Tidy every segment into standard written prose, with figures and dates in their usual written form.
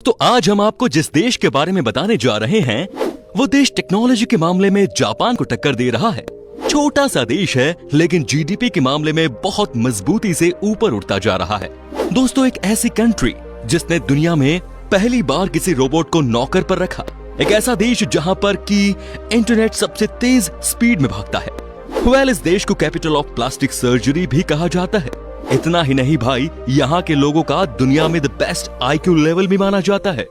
तो आज हम आपको जिस देश के बारे में बताने जा रहे हैं वो देश टेक्नोलॉजी के मामले में जापान को टक्कर दे रहा है। छोटा सा देश है लेकिन जीडीपी के मामले में बहुत मजबूती से ऊपर उठता जा रहा है। दोस्तों, एक ऐसी कंट्री जिसने दुनिया में पहली बार किसी रोबोट को नौकर पर रखा, एक ऐसा देश जहां पर की इंटरनेट सबसे तेज स्पीड में भागता है। इस देश को कैपिटल ऑफ प्लास्टिक सर्जरी भी कहा जाता है। इतना ही नहीं भाई, यहाँ के लोगों का दुनिया में द बेस्ट IQ लेवल भी माना जाता है।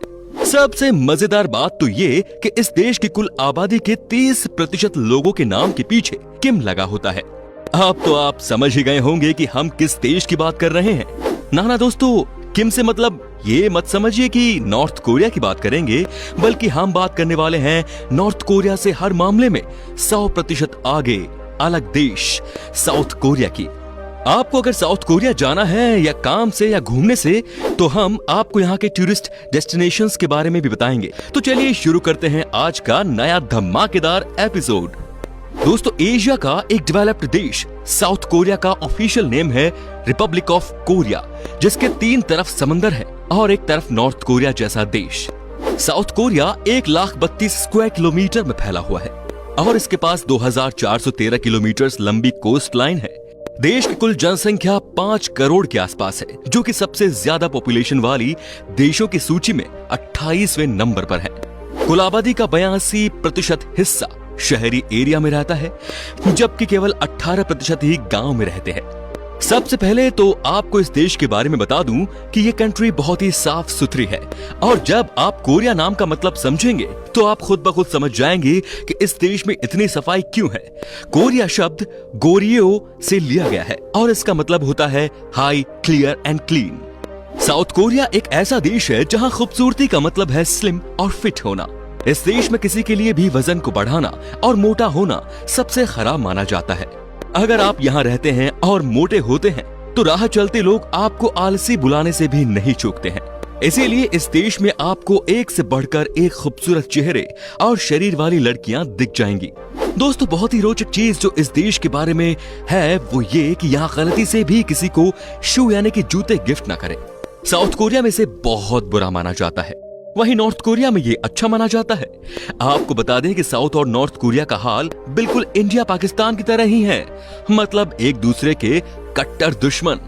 सबसे मजेदार बात तो ये कि इस देश की कुल आबादी के 30% लोगों के नाम के पीछे किम लगा होता है। अब तो आप समझ ही गए होंगे कि हम किस देश की बात कर रहे हैं। ना दोस्तों, किम से मतलब ये मत समझिए कि नॉर्थ कोरिया की बात करेंगे, बल्कि हम बात करने वाले हैं नॉर्थ कोरिया से हर मामले में 100% आगे अलग देश साउथ कोरिया की। आपको अगर साउथ कोरिया जाना है या काम से या घूमने से, तो हम आपको यहाँ के टूरिस्ट डेस्टिनेशंस के बारे में भी बताएंगे। तो चलिए शुरू करते हैं आज का नया धमाकेदार एपिसोड। दोस्तों, एशिया का एक डेवलप्ड देश साउथ कोरिया का ऑफिशियल नेम है रिपब्लिक ऑफ कोरिया, जिसके 3 तरफ समंदर है और एक तरफ नॉर्थ कोरिया जैसा देश। साउथ कोरिया 1,32,000 स्क्वायर किलोमीटर में फैला हुआ है और इसके पास 2,413 किलोमीटर लंबी कोस्ट लाइन है। देश की कुल जनसंख्या 5 करोड़ के आसपास है, जो कि सबसे ज्यादा पॉपुलेशन वाली देशों की सूची में 28वें नंबर पर है। कुल आबादी का 82% हिस्सा शहरी एरिया में रहता है, जबकि केवल 18% ही गांव में रहते हैं। सबसे पहले तो आपको इस देश के बारे में बता दूं कि ये कंट्री बहुत ही साफ सुथरी है, और जब आप कोरिया नाम का मतलब समझेंगे तो आप खुद ब खुद समझ जाएंगे कि इस देश में इतनी सफाई क्यों है। कोरिया शब्द गोरियो से लिया गया है और इसका मतलब होता है high, clear and clean. South Korea एक ऐसा देश है जहां खूबसूरती का मतलब है स्लिम और फिट होना। इस देश में किसी के लिए भी वजन को बढ़ाना और मोटा होना सबसे खराब माना जाता है। अगर आप यहाँ रहते हैं और मोटे होते हैं तो राह चलते लोग आपको आलसी बुलाने से भी नहीं चूकते हैं। इसीलिए इस देश में आपको एक से बढ़कर एक खूबसूरत चेहरे और शरीर वाली लड़कियां दिख जाएंगी। दोस्तों, बहुत ही रोचक चीज जो इस देश के बारे में है वो ये कि यहाँ गलती से भी किसी को शू यानी कि जूते गिफ्ट ना करें। साउथ कोरिया में इसे बहुत बुरा माना जाता है, वहीं नॉर्थ कोरिया में ये अच्छा माना जाता है। आपको बता दें कि साउथ और नॉर्थ कोरिया का हाल बिल्कुल इंडिया पाकिस्तान की तरह ही है, मतलब एक दूसरे के कट्टर दुश्मन।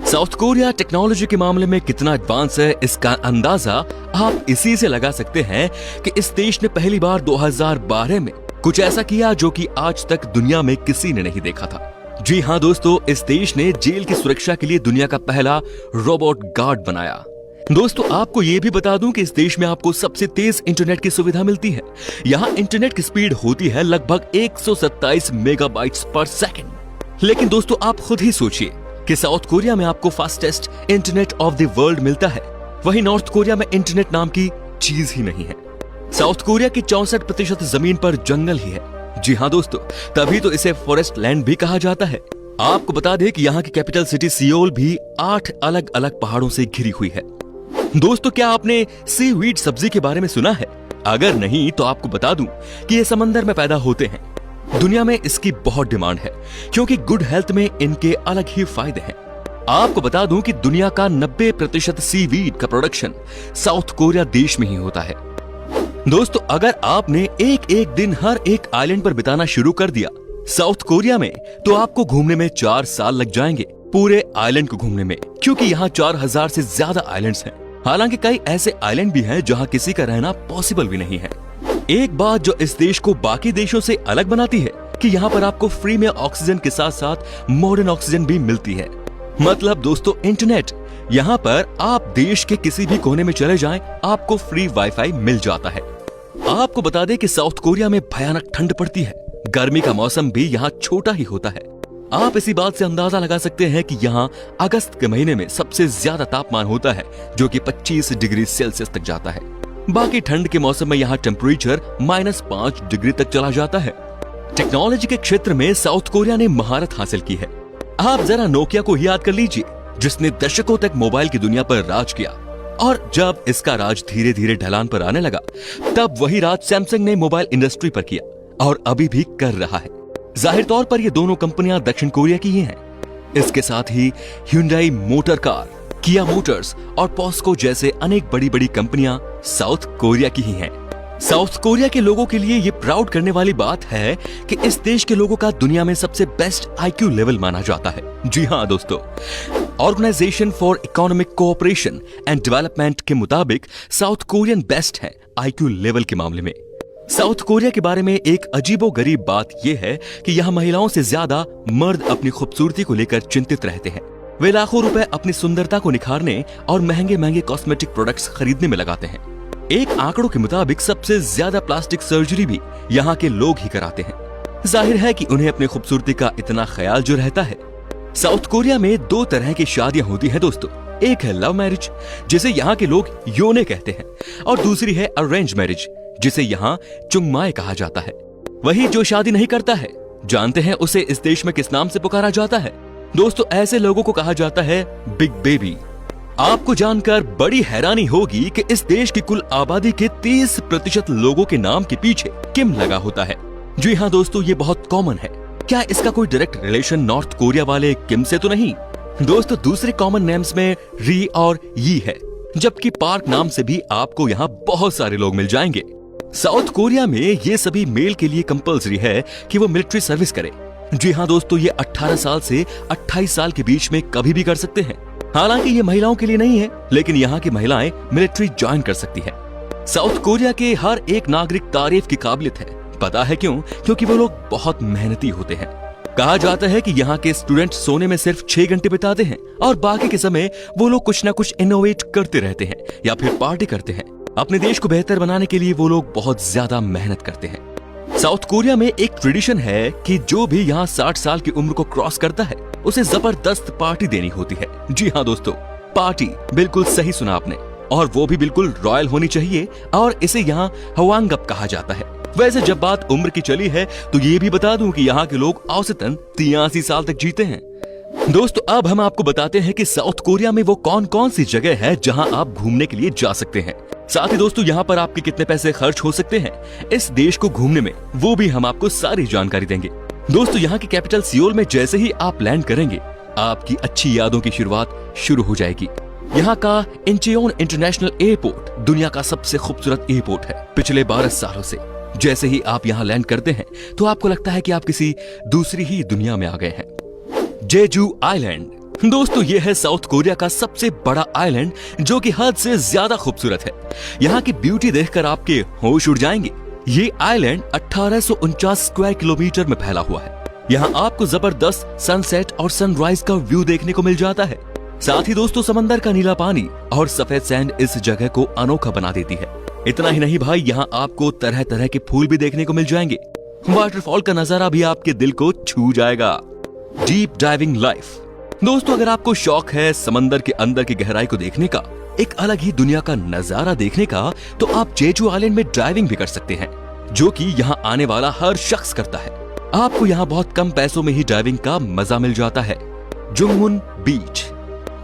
साउथ कोरिया टेक्नोलॉजी के मामले में कितना एडवांस है, इसका अंदाजा आप इसी से लगा सकते हैं कि इस देश ने पहली बार 2012 में कुछ ऐसा किया जो कि आज तक दुनिया में किसी ने नहीं देखा था। जी हाँ दोस्तों, इस देश ने जेल की सुरक्षा के लिए दुनिया का पहला रोबोट गार्ड बनाया। दोस्तों, आपको ये भी बता दूं कि इस देश में आपको सबसे तेज इंटरनेट की सुविधा मिलती है। यहाँ इंटरनेट की स्पीड होती है लगभग 127 मेगाबाइट्स पर सेकंड। लेकिन दोस्तों, आप खुद ही सोचिए कि साउथ कोरिया में आपको fastest internet of the world मिलता है, वहीं नॉर्थ कोरिया में इंटरनेट नाम की चीज ही नहीं है। साउथ कोरिया की 64% जमीन पर जंगल ही है। जी हाँ दोस्तों, तभी तो इसे फॉरेस्ट लैंड भी कहा जाता है। आपको बता दें कि यहाँ की कैपिटल सिटी सियोल भी 8 अलग अलग पहाड़ों से घिरी हुई है। दोस्तों, क्या आपने सीवीड सब्जी के बारे में सुना है? अगर नहीं तो आपको बता दूं कि ये समंदर में पैदा होते हैं। दुनिया में इसकी बहुत डिमांड है क्योंकि गुड हेल्थ में इनके अलग ही फायदे हैं। आपको बता दूं कि दुनिया का 90% सीवीड का प्रोडक्शन साउथ कोरिया देश में ही होता है। दोस्तों, अगर आपने एक दिन हर एक आइलैंड पर बिताना शुरू कर दिया साउथ कोरिया में, तो आपको घूमने में 4 साल लग जाएंगे पूरे आइलैंड को घूमने में, क्योंकि यहाँ 4000 से ज्यादा आइलैंड्स हैं। हालांकि कई ऐसे आइलैंड भी हैं जहां किसी का रहना पॉसिबल भी नहीं है। एक बात जो इस देश को बाकी देशों से अलग बनाती है कि यहाँ पर आपको फ्री में ऑक्सीजन के साथ साथ मॉडर्न ऑक्सीजन भी मिलती है। मतलब दोस्तों, इंटरनेट यहाँ पर आप देश के किसी भी कोने में चले जाएं, आपको फ्री वाईफाई मिल जाता है। आपको बता दें कि साउथ कोरिया में भयानक ठंड पड़ती है। गर्मी का मौसम भी यहाँ छोटा ही होता है। आप इसी बात से अंदाजा लगा सकते हैं कि यहाँ अगस्त के महीने में सबसे ज्यादा तापमान होता है, जो कि 25 डिग्री सेल्सियस तक जाता है। बाकी ठंड के मौसम में यहाँ टेम्परेचर -5 डिग्री तक चला जाता है। टेक्नोलॉजी के क्षेत्र में साउथ कोरिया ने महारत हासिल की है। आप जरा नोकिया को ही याद कर लीजिए, जिसने दशकों तक मोबाइल की दुनिया पर राज किया, और जब इसका राज धीरे धीरे ढलान पर आने लगा, तब वही राज सैमसंग ने मोबाइल इंडस्ट्री पर किया और अभी भी कर रहा है। जाहिर तौर पर ये दोनों कंपनियां दक्षिण कोरिया की ही हैं। इसके साथ ही Hyundai मोटर कार, किया मोटर्स और पॉस्को जैसे अनेक बड़ी बड़ी कंपनियां साउथ कोरिया की ही हैं। साउथ कोरिया के लोगों के लिए ये प्राउड करने वाली बात है कि इस देश के लोगों का दुनिया में सबसे बेस्ट IQ लेवल माना जाता है। जी हाँ दोस्तों, Organisation for Economic Cooperation and Development के मुताबिक साउथ कोरियन बेस्ट है IQ लेवल के मामले में। साउथ कोरिया के बारे में एक अजीबोगरीब बात यह है कि यहाँ महिलाओं से ज्यादा मर्द अपनी खूबसूरती को लेकर चिंतित रहते हैं। वे लाखों रुपए अपनी सुंदरता को निखारने और महंगे महंगे कॉस्मेटिक प्रोडक्ट्स खरीदने में लगाते हैं। एक आंकड़ों के मुताबिक सबसे ज्यादा प्लास्टिक सर्जरी भी यहाँ के लोग ही कराते हैं। जाहिर है कि उन्हें अपनी खूबसूरती का इतना ख्याल जो रहता है। साउथ कोरिया में 2 तरह की शादियां होती हैं दोस्तों। एक है लव मैरिज, जिसे यहाँ के लोग योने कहते हैं, और दूसरी है अरेंज मैरिज, जिसे यहाँ चुंगमाए कहा जाता है। वही जो शादी नहीं करता है, जानते हैं उसे इस देश में किस नाम से पुकारा जाता है? दोस्तों, ऐसे लोगों को कहा जाता है बिग बेबी। आपको जानकर बड़ी हैरानी होगी कि इस देश की कुल आबादी के 30% लोगों के नाम के पीछे किम लगा होता है। जी हाँ दोस्तों, ये बहुत कॉमन है। क्या इसका कोई डायरेक्ट रिलेशन नॉर्थ कोरिया वाले किम से तो नहीं? दोस्तों, दूसरे कॉमन नेम्स में री और यी है, जबकि पार्क नाम से भी आपको यहाँ बहुत सारे लोग मिल जाएंगे। साउथ कोरिया में ये सभी मेल के लिए कंपल्सरी है कि वो मिलिट्री सर्विस करे। जी हाँ दोस्तों, ये 18 साल से 28 साल के बीच में कभी भी कर सकते हैं। हालांकि ये महिलाओं के लिए नहीं है, लेकिन यहाँ की महिलाएं मिलिट्री ज्वाइन कर सकती है। साउथ कोरिया के हर एक नागरिक तारीफ की काबिलियत है। पता है क्यों? क्योंकि वो लोग बहुत मेहनती होते हैं। कहा जाता है कि यहाँ के स्टूडेंट सोने में सिर्फ 6 घंटे बिताते हैं और बाकी के समय वो लोग कुछ ना कुछ इनोवेट करते रहते हैं या फिर पार्टी करते हैं। अपने देश को बेहतर बनाने के लिए वो लोग बहुत ज्यादा मेहनत करते हैं। साउथ कोरिया में एक ट्रेडिशन है कि जो भी यहाँ 60 साल की उम्र को क्रॉस करता है, उसे जबरदस्त पार्टी देनी होती है। जी हाँ दोस्तों, पार्टी, बिल्कुल सही सुना आपने, और वो भी बिल्कुल रॉयल होनी चाहिए, और इसे यहाँ हवांगप कहा जाता है। वैसे जब बात उम्र की चली है तो ये भी बता दूं कि यहाँ के लोग औसतन 83 साल तक जीते हैं। दोस्तों, अब हम आपको बताते हैं कि साउथ कोरिया में वो कौन कौन सी जगह है जहां आप घूमने के लिए जा सकते हैं। साथ ही दोस्तों, यहाँ पर आपके कितने पैसे खर्च हो सकते हैं इस देश को घूमने में, वो भी हम आपको सारी जानकारी देंगे। दोस्तों, यहाँ की कैपिटल सियोल में जैसे ही आप लैंड करेंगे, आपकी अच्छी यादों की शुरुआत शुरू हो जाएगी। यहाँ का इंचियोन इंटरनेशनल एयरपोर्ट दुनिया का सबसे खूबसूरत एयरपोर्ट है पिछले 12 सालों से। जैसे ही आप यहाँ लैंड करते हैं तो आपको लगता है कि आप किसी दूसरी ही दुनिया में आ गए हैं। जेजू आइलैंड, दोस्तों ये है साउथ कोरिया का सबसे बड़ा आइलैंड, जो कि हद से ज्यादा खूबसूरत है। यहाँ की ब्यूटी देखकर आपके होश उड़ जाएंगे। ये आइलैंड 1849 स्क्वायर किलोमीटर में फैला हुआ है। यहाँ आपको जबरदस्त सनसेट और सनराइज का व्यू देखने को मिल जाता है। साथ ही दोस्तों, समंदर का नीला पानी और सफेद सैंड इस जगह को अनोखा बना देती है। इतना ही नहीं भाई, यहाँ आपको तरह तरह के फूल भी देखने को मिल जाएंगे। वाटरफॉल का नजारा भी आपके दिल को छू जाएगा। डीप डाइविंग लाइफ, दोस्तों अगर आपको शौक है समंदर के अंदर की गहराई को देखने का, एक अलग ही दुनिया का नजारा देखने का, तो आप जेजू आइलैंड में डाइविंग भी कर सकते हैं, जो कि यहाँ आने वाला हर शख्स करता है। आपको यहाँ बहुत कम पैसों में ही डाइविंग का मजा मिल जाता है। जुंगमुन बीच,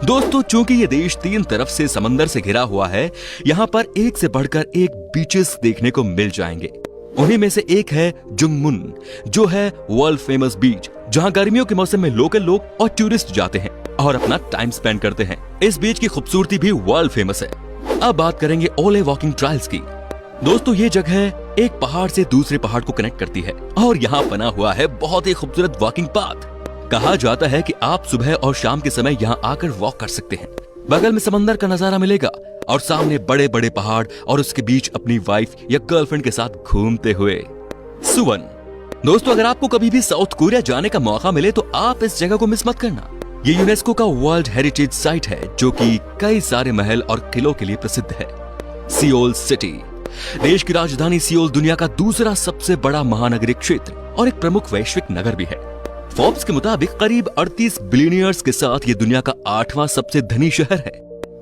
दोस्तों चूंकि ये देश 3 तरफ से समंदर से घिरा हुआ है, यहाँ पर एक से बढ़कर एक बीचेस देखने को मिल जाएंगे। उन्हीं में से एक है जुंगमुन, जो है वर्ल्ड फेमस बीच, जहाँ गर्मियों के मौसम में लोकल लोग और टूरिस्ट जाते हैं और अपना टाइम स्पेंड करते हैं। इस बीच की खूबसूरती भी वर्ल्ड फेमस है। अब बात करेंगे ओले वॉकिंग ट्रायल्स की। दोस्तों ये जगह एक पहाड़ से दूसरे पहाड़ को कनेक्ट करती है और यहाँ बना हुआ है बहुत ही खूबसूरत वॉकिंग पाथ। कहा जाता है कि आप सुबह और शाम के समय यहाँ आकर वॉक कर सकते हैं। बगल में समंदर का नजारा मिलेगा और सामने बड़े बड़े पहाड़ और उसके बीच अपनी वाइफ या गर्लफ्रेंड के साथ घूमते हुए। सुवन, दोस्तों अगर आपको कभी भी साउथ कोरिया जाने का मौका मिले तो आप इस जगह को मिस मत करना। ये यूनेस्को का वर्ल्ड हेरिटेज साइट है, जो कि कई सारे महल और किलों के लिए प्रसिद्ध है। सियोल सिटी, देश की राजधानी सियोल दुनिया का दूसरा सबसे बड़ा महानगरीय क्षेत्र और एक प्रमुख वैश्विक नगर भी है। फोर्ब्स के मुताबिक करीब 38 बिलियनियर्स के साथ ये दुनिया का 8वां सबसे धनी शहर है।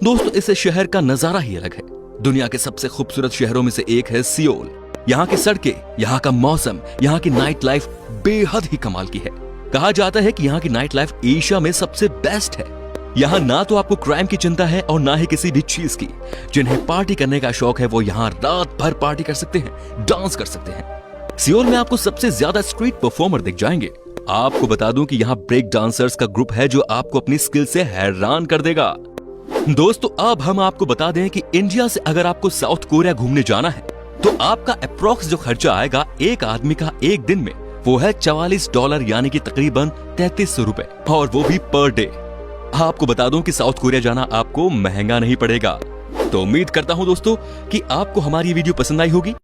दोस्तों इस शहर का नजारा ही अलग है। दुनिया के सबसे खूबसूरत शहरों में से एक है सियोल। यहाँ की सड़कें, यहाँ का मौसम, यहाँ की नाइट लाइफ बेहद ही कमाल की है। कहा जाता है कि यहाँ की नाइट लाइफ एशिया में सबसे बेस्ट है। यहाँ ना तो आपको क्राइम की चिंता है और ना ही किसी भी चीज की। जिन्हें पार्टी करने का शौक है वो यहाँ रात भर पार्टी कर सकते हैं, डांस कर सकते हैं। सियोल में आपको सबसे ज्यादा स्ट्रीट परफॉर्मर दिख जाएंगे। आपको बता दूं कि यहाँ ब्रेक डांसर्स का ग्रुप है जो आपको अपनी स्किल से हैरान कर देगा। दोस्तों अब हम आपको बता दें कि इंडिया से अगर आपको साउथ कोरिया घूमने जाना है तो आपका अप्रोक्स जो खर्चा आएगा एक आदमी का एक दिन में वो है $44 यानी कि तकरीबन 3300 रुपए, और वो भी पर डे। आपको बता दूं कि साउथ कोरिया जाना आपको महंगा नहीं पड़ेगा। तो उम्मीद करता हूं दोस्तों कि आपको हमारी वीडियो पसंद आई होगी।